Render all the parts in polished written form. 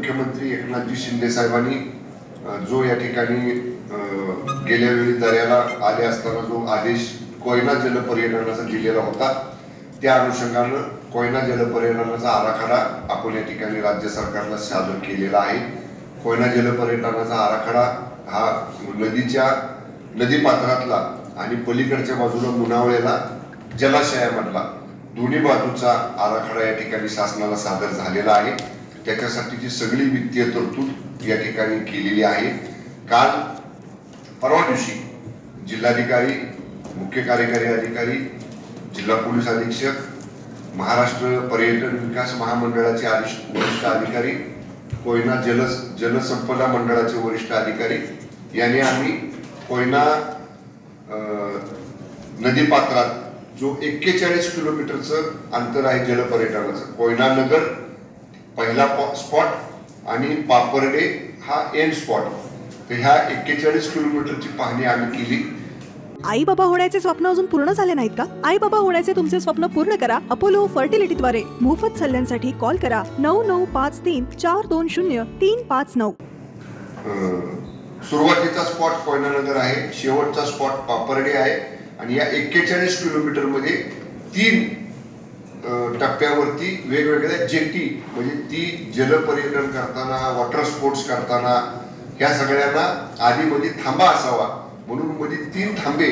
मुख्यमंत्री एकनाथजी शिंदे साहेबांनी जो या ठिकाणी गेल्या वेळी दर्याला आले असताना जो आदेश कोयना जलपर्यटनाचा दिलेला होता, त्या अनुषंगानं कोयना जलपर्यटनाचा आराखडा आपण या ठिकाणी राज्य सरकारला सादर केलेला आहे। कोयना जलपर्यटनाचा आराखडा हा नदीपात्रातला आणि पलीकडच्या बाजूला मुनावळेला जलाशयामधला दोन्ही बाजूचा आराखडा या ठिकाणी शासनाला सादर झालेला आहे। त्याच्यासाठीची सगळी वित्तीय तरतूद या ठिकाणी केलेली आहे। काल परवा दिवशी जिल्हाधिकारी, मुख्य कार्यकारी अधिकारी, जिल्हा पोलीस अधीक्षक, महाराष्ट्र पर्यटन विकास महामंडळाचे वरिष्ठ अधिकारी, कोयना जलसंपदा मंडळाचे वरिष्ठ अधिकारी यांनी आम्ही कोयना नदीपात्रात जो 41 किलोमीटरचं अंतर आहे जलपर्यटनाचं, कोयना नगर पहिला स्पॉट आणि पापर्डे हा एंड स्पॉट, तर ह्या 41 किलोमीटरची पाहणी आम्ही केली। आई बाबा होण्याचे स्वप्न अजून पूर्ण झाले नाहीत का? आई बाबा होण्याचे तुमचे स्वप्न पूर्ण करा अपोलो फर्टिलिटीद्वारे। मोफत सल्ल्यांसाठी कॉल करा 9953420359। सुरुवातीचा स्पॉट कोयना नगर आहे, शेवटचा स्पॉट पापर्डे आहे आणि या 41 किलोमीटर मध्ये 3 टप्प्यावरती वेगवेगळ्या जेटी, म्हणजे ती जलपर्यटन करताना, वॉटर स्पोर्ट्स करताना ह्या सगळ्यांना आधीमध्ये थांबा असावा म्हणून मध्ये 3 थांबे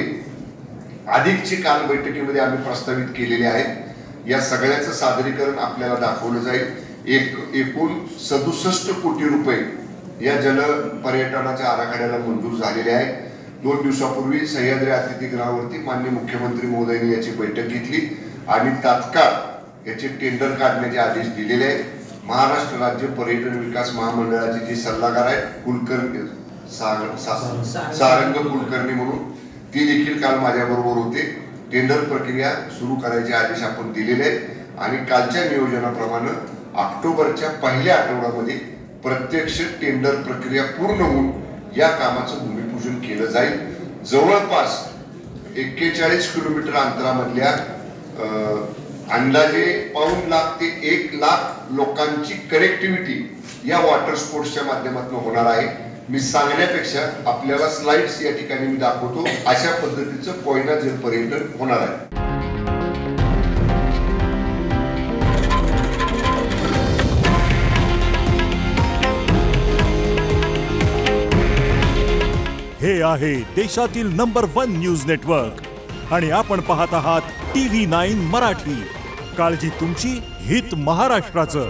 अधिकची काल बैठकीमध्ये आम्ही प्रस्तावित केलेले आहेत। या सगळ्याचं सादरीकरण आपल्याला दाखवलं जाईल। एकूण 67 कोटी रुपये या जलपर्यटनाच्या आराखड्याला मंजूर झालेले आहेत। 2 दिवसापूर्वी सह्याद्री अतिथीगृहावरती माननीय मुख्यमंत्री महोदयांनी याची बैठक घेतली आणि तात्काळ याचे टेंडर काढण्याचे आदेश दिलेले आहेत। महाराष्ट्र राज्य पर्यटन विकास महामंडळाचे जे सल्लागार आहेत, कुलकर्णी सारंग कुलकर्णी म्हणून, ती देखील काल माझ्याबरोबर होते। टेंडर प्रक्रिया सुरू करायचे आदेश आपण दिलेले आहेत आणि कालच्या नियोजनाप्रमाणे ऑक्टोबरच्या पहिल्या आठवड्यामध्ये प्रत्यक्ष टेंडर प्रक्रिया पूर्ण होऊन या कामाचं भूमिपूजन केलं जाईल। जवळपास 41 किलोमीटर अंतरामधल्या अंदाजे 1.5 लाख ते 1 लाख लोकांची कनेक्टिव्हिटी या वॉटर स्पोर्ट्सच्या माध्यमातून होणार आहे। मी सांगण्यापेक्षा आपल्याला स्लाइड्स या ठिकाणी मी दाखवतो, अशा पद्धतीचं कोयना जलपर्यटन होणार आहे। हे आहे देशातील नंबर 1 न्यूज नेटवर्क आणि आपण पाहत आहात TV9 मराठी। काळजी तुमची, हित महाराष्ट्राचं।